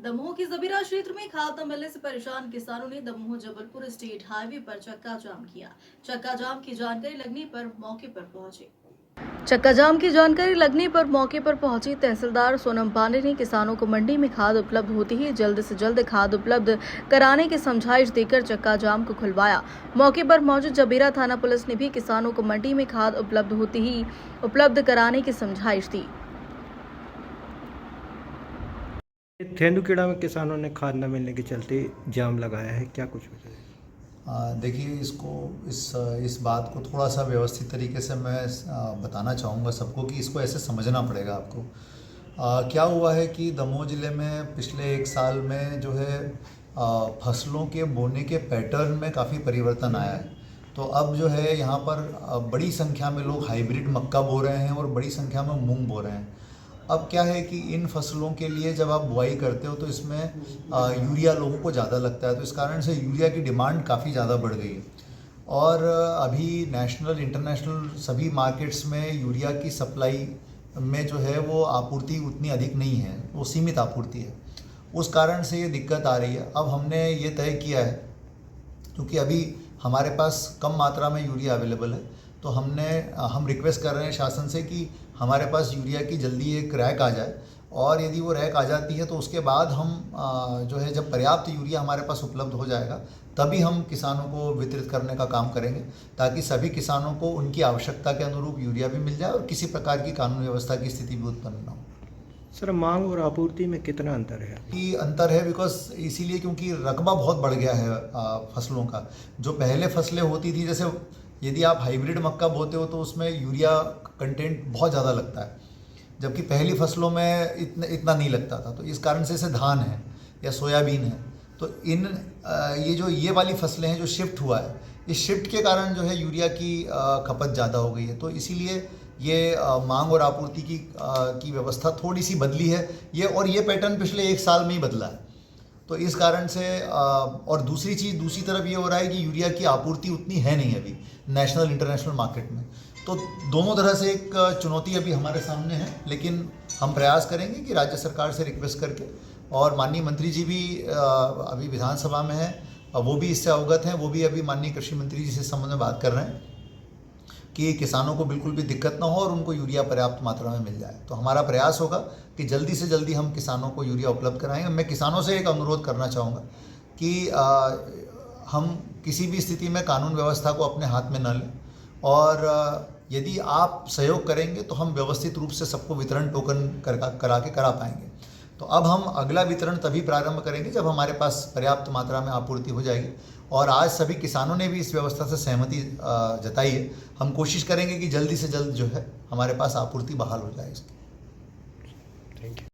दमोह के जबीरा क्षेत्र में खाद न मिलने से परेशान किसानों ने दमोह जबलपुर स्टेट हाईवे पर चक्का जाम किया। चक्का जाम की जानकारी लगने पर मौके पर पहुंचे तहसीलदार सोनम पांडे ने किसानों को मंडी में खाद उपलब्ध होती ही जल्द से जल्द खाद उपलब्ध कराने की समझाइश देकर चक्का जाम को खुलवाया। मौके पर मौजूद जबीरा थाना पुलिस ने भी किसानों को मंडी में खाद उपलब्ध होती ही उपलब्ध कराने की समझाइश दी। तेंदुखेड़ा में किसानों ने खाद न मिलने के चलते जाम लगाया है, क्या कुछ वजह है? देखिए, इस बात को थोड़ा सा व्यवस्थित तरीके से मैं बताना चाहूँगा सबको कि इसको ऐसे समझना पड़ेगा आपको। क्या हुआ है कि दमोह ज़िले में पिछले 1 साल में जो है फसलों के बोने के पैटर्न में काफ़ी परिवर्तन आया है। तो अब जो है यहाँ पर बड़ी संख्या में लोग हाइब्रिड मक्का बो रहे हैं और बड़ी संख्या में मूंग बो रहे हैं। अब क्या है कि इन फसलों के लिए जब आप बुआई करते हो तो इसमें यूरिया लोगों को ज़्यादा लगता है, तो इस कारण से यूरिया की डिमांड काफ़ी ज़्यादा बढ़ गई है। और अभी नेशनल इंटरनेशनल सभी मार्केट्स में यूरिया की सप्लाई में जो है वो आपूर्ति उतनी अधिक नहीं है, वो सीमित आपूर्ति है। उस कारण से ये दिक्कत आ रही है। अब हमने ये तय किया है, क्योंकि अभी हमारे पास कम मात्रा में यूरिया अवेलेबल है, तो हम रिक्वेस्ट कर रहे हैं शासन से कि हमारे पास यूरिया की जल्दी एक रैक आ जाए, और यदि वो रैक आ जाती है तो उसके बाद हम जो है जब पर्याप्त यूरिया हमारे पास उपलब्ध हो जाएगा तभी हम किसानों को वितरित करने का काम करेंगे, ताकि सभी किसानों को उनकी आवश्यकता के अनुरूप यूरिया भी मिल जाए और किसी प्रकार की कानून व्यवस्था की स्थिति भी उत्पन्न न हो। सर, मांग और आपूर्ति में कितना अंतर है? कि अंतर है बिकॉज इसीलिए क्योंकि रकबा बहुत बढ़ गया है फसलों का। जो पहले फसलें होती थी, जैसे यदि आप हाइब्रिड मक्का बोते हो तो उसमें यूरिया कंटेंट बहुत ज़्यादा लगता है, जबकि पहली फसलों में इतना नहीं लगता था। तो इस कारण से जैसे धान है या सोयाबीन है, तो ये वाली फसलें हैं जो शिफ्ट हुआ है, इस शिफ्ट के कारण जो है यूरिया की खपत ज़्यादा हो गई है। तो इसीलिए ये मांग और आपूर्ति की व्यवस्था थोड़ी सी बदली है ये पैटर्न पिछले 1 साल में ही बदला है। तो इस कारण से और दूसरी तरफ ये हो रहा है कि यूरिया की आपूर्ति उतनी है नहीं अभी नेशनल इंटरनेशनल मार्केट में। तो दोनों तरह से एक चुनौती अभी हमारे सामने है, लेकिन हम प्रयास करेंगे कि राज्य सरकार से रिक्वेस्ट करके, और माननीय मंत्री जी भी अभी विधानसभा में हैं, वो भी इससे अवगत हैं, वो भी अभी माननीय कृषि मंत्री जी से संबंध में बात कर रहे हैं कि किसानों को बिल्कुल भी दिक्कत ना हो और उनको यूरिया पर्याप्त मात्रा में मिल जाए। तो हमारा प्रयास होगा कि जल्दी से जल्दी हम किसानों को यूरिया उपलब्ध कराएंगे। मैं किसानों से एक अनुरोध करना चाहूँगा कि हम किसी भी स्थिति में कानून व्यवस्था को अपने हाथ में न लें, और यदि आप सहयोग करेंगे तो हम व्यवस्थित रूप से सबको वितरण टोकन करा पाएंगे। तो अब हम अगला वितरण तभी प्रारंभ करेंगे जब हमारे पास पर्याप्त मात्रा में आपूर्ति हो जाएगी, और आज सभी किसानों ने भी इस व्यवस्था से सहमति जताई है। हम कोशिश करेंगे कि जल्दी से जल्द जो है हमारे पास आपूर्ति बहाल हो जाए इसकी। Thank you.